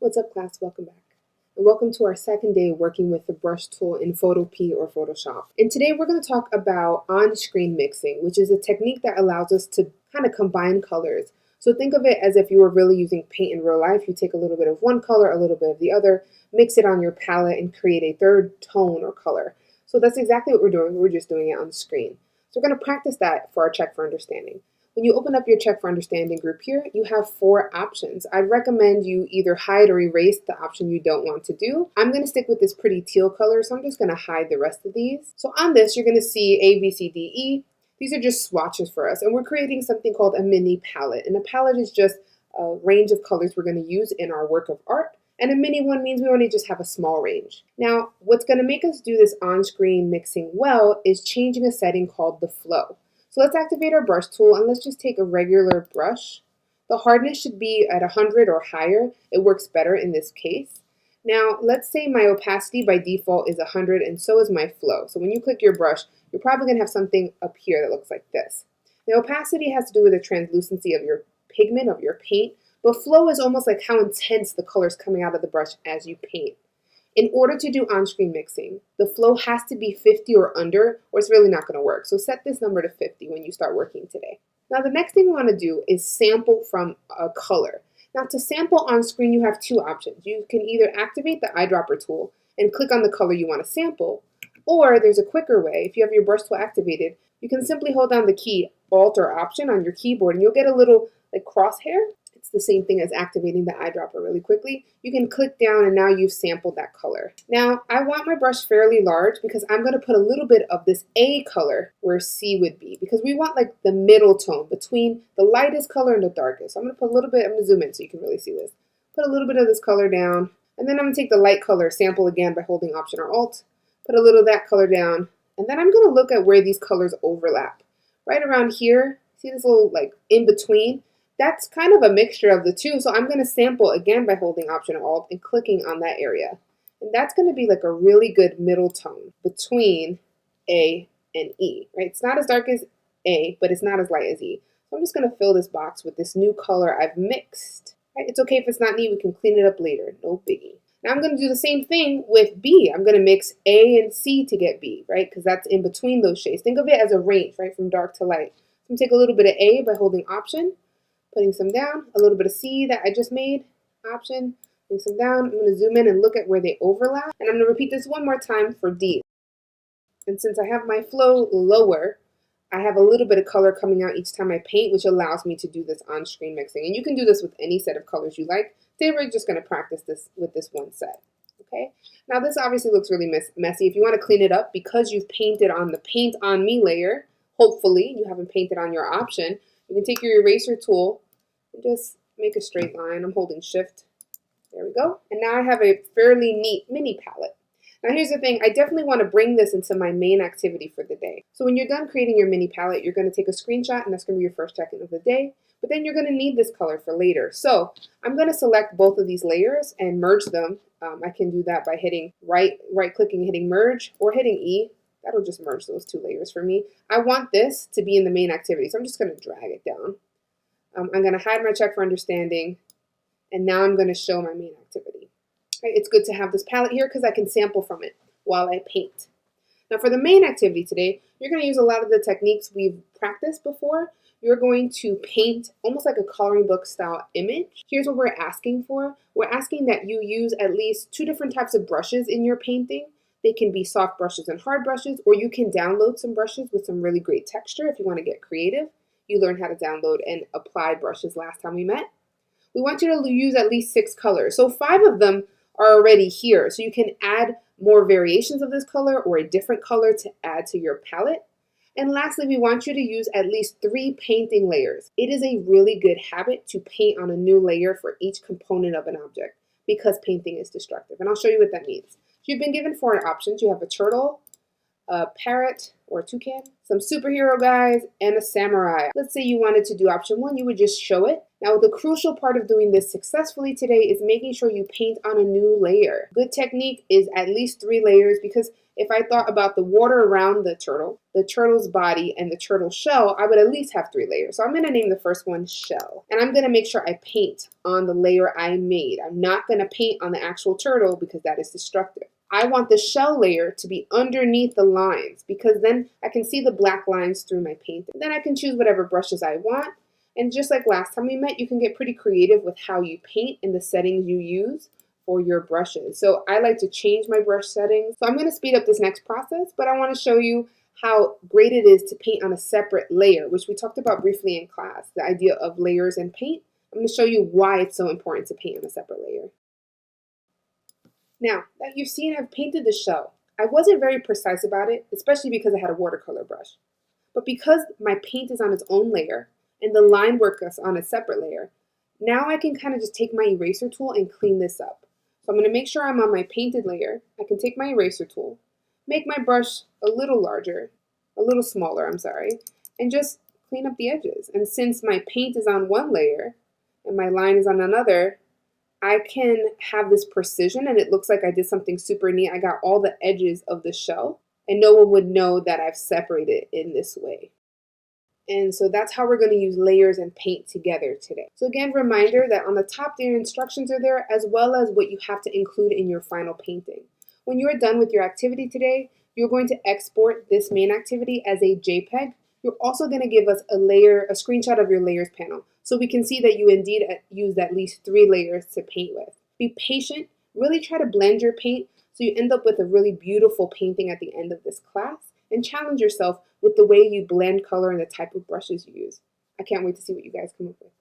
What's up, class? Welcome back. And welcome to our second day working with the brush tool in Photopea or Photoshop. And today we're going to talk about on-screen mixing, which is a technique that allows us to kind of combine colors. So think of it as if you were really using paint in real life. You take a little bit of one color, a little bit of the other, mix it on your palette, and create a third tone or color. So that's exactly what we're doing. We're just doing it on the screen. So we're going to practice that for our check for understanding. When you open up your Check for Understanding group here, you have 4 options. I'd recommend you either hide or erase the option you don't want to do. I'm going to stick with this pretty teal color, so I'm just going to hide the rest of these. So on this, you're going to see A, B, C, D, E. These are just swatches for us, and we're creating something called a mini palette. And a palette is just a range of colors we're going to use in our work of art. And a mini one means we only just have a small range. Now, what's going to make us do this on-screen mixing well is changing a setting called the flow. So let's activate our brush tool and let's just take a regular brush. The hardness should be at 100 or higher. It works better in this case. Now let's say my opacity by default is 100 and so is my flow. So when you click your brush, you're probably going to have something up here that looks like this. The opacity has to do with the translucency of your pigment, of your paint, but flow is almost like how intense the color is coming out of the brush as you paint. In order to do on-screen mixing, the flow has to be 50 or under, or it's really not going to work. So set this number to 50 when you start working today. Now the next thing we want to do is sample from a color. Now to sample on screen, you have 2 options. You can either activate the eyedropper tool and click on the color you want to sample, or there's a quicker way. If you have your brush tool activated, you can simply hold down the key Alt or Option on your keyboard and you'll get a little like crosshair. It's the same thing as activating the eyedropper really quickly. You can click down and now you've sampled that color. Now I want my brush fairly large because I'm going to put a little bit of this A color where C would be, because we want like the middle tone between the lightest color and the darkest. So I'm going to put a little bit, I'm going to zoom in so you can really see this. Put a little bit of this color down, and then I'm going to take the light color, sample again by holding Option or Alt, put a little of that color down, and then I'm going to look at where these colors overlap. Right around here, see this little like in between? That's kind of a mixture of the two, so I'm going to sample again by holding Option or Alt and clicking on that area. And that's going to be like a really good middle tone between A and E, right? It's not as dark as A, but it's not as light as E. So I'm just going to fill this box with this new color I've mixed. Right? It's okay if it's not neat, we can clean it up later, no biggie. Now I'm going to do the same thing with B. I'm going to mix A and C to get B, right? Because that's in between those shades. Think of it as a range, right, from dark to light. So I'm going to take a little bit of A by holding Option, putting some down, a little bit of C that I just made, Option, putting some down. I'm going to zoom in and look at where they overlap. And I'm going to repeat this one more time for D. And since I have my flow lower, I have a little bit of color coming out each time I paint, which allows me to do this on-screen mixing. And you can do this with any set of colors you like. Today we're just going to practice this with this one set. Okay. Now this obviously looks really messy. If you want to clean it up, because you've painted on the Paint On Me layer, hopefully you haven't painted on your option, you can take your eraser tool and just make a straight line. I'm holding Shift. There we go. And now I have a fairly neat mini palette. Now here's the thing, I definitely want to bring this into my main activity for the day. So when you're done creating your mini palette, you're going to take a screenshot and that's going to be your first check-in of the day. But then you're going to need this color for later. So I'm going to select both of these layers and merge them. I can do that by hitting right-clicking, hitting merge, or hitting E. That'll just merge those 2 layers for me. I want this to be in the main activity, so I'm just going to drag it down. I'm going to hide my check for understanding, and now I'm going to show my main activity. Right, it's good to have this palette here because I can sample from it while I paint. Now for the main activity today, you're going to use a lot of the techniques we've practiced before. You're going to paint almost like a coloring book style image. Here's what we're asking for. We're asking that you use at least 2 different types of brushes in your painting. They can be soft brushes and hard brushes, or you can download some brushes with some really great texture if you want to get creative. You learned how to download and apply brushes last time we met. We want you to use at least 6 colors. So 5 of them are already here. So you can add more variations of this color or a different color to add to your palette. And lastly, we want you to use at least 3 painting layers. It is a really good habit to paint on a new layer for each component of an object because painting is destructive. And I'll show you what that means. You've been given 4 options. You have a turtle, a parrot or a toucan, some superhero guys, and a samurai. Let's say you wanted to do option 1, you would just show it Now, the crucial part of doing this successfully today is making sure you paint on a new layer. Good technique is at least 3 layers, because if I thought about the water around the turtle's body, and the turtle shell, I would at least have 3 layers. So I'm going to name the first one shell. And I'm going to make sure I paint on the layer I made. I'm not going to paint on the actual turtle because that is destructive. I want the shell layer to be underneath the lines, because then I can see the black lines through my painting. Then I can choose whatever brushes I want. And just like last time we met, you can get pretty creative with how you paint and the settings you use for your brushes. So I like to change my brush settings. So I'm going to speed up this next process, but I want to show you how great it is to paint on a separate layer, which we talked about briefly in class, the idea of layers and paint. I'm going to show you why it's so important to paint on a separate layer. Now that you've seen I've painted the shell, I wasn't very precise about it, especially because I had a watercolor brush. But because my paint is on its own layer, and the line work is on a separate layer, now I can kind of just take my eraser tool and clean this up. So I'm going to make sure I'm on my painted layer. I can take my eraser tool, make my brush a little smaller, and just clean up the edges. And since my paint is on one layer and my line is on another, I can have this precision and it looks like I did something super neat. I got all the edges of the shell and no one would know that I've separated in this way. And so that's how we're going to use layers and paint together today. So again, reminder that on the top there, instructions are there, as well as what you have to include in your final painting. When you're done with your activity today, you're going to export this main activity as a JPEG. You're also going to give us a screenshot of your layers panel, so we can see that you indeed used at least 3 layers to paint with. Be patient, really try to blend your paint so you end up with a really beautiful painting at the end of this class, and challenge yourself with the way you blend color and the type of brushes you use. I can't wait to see what you guys come up with.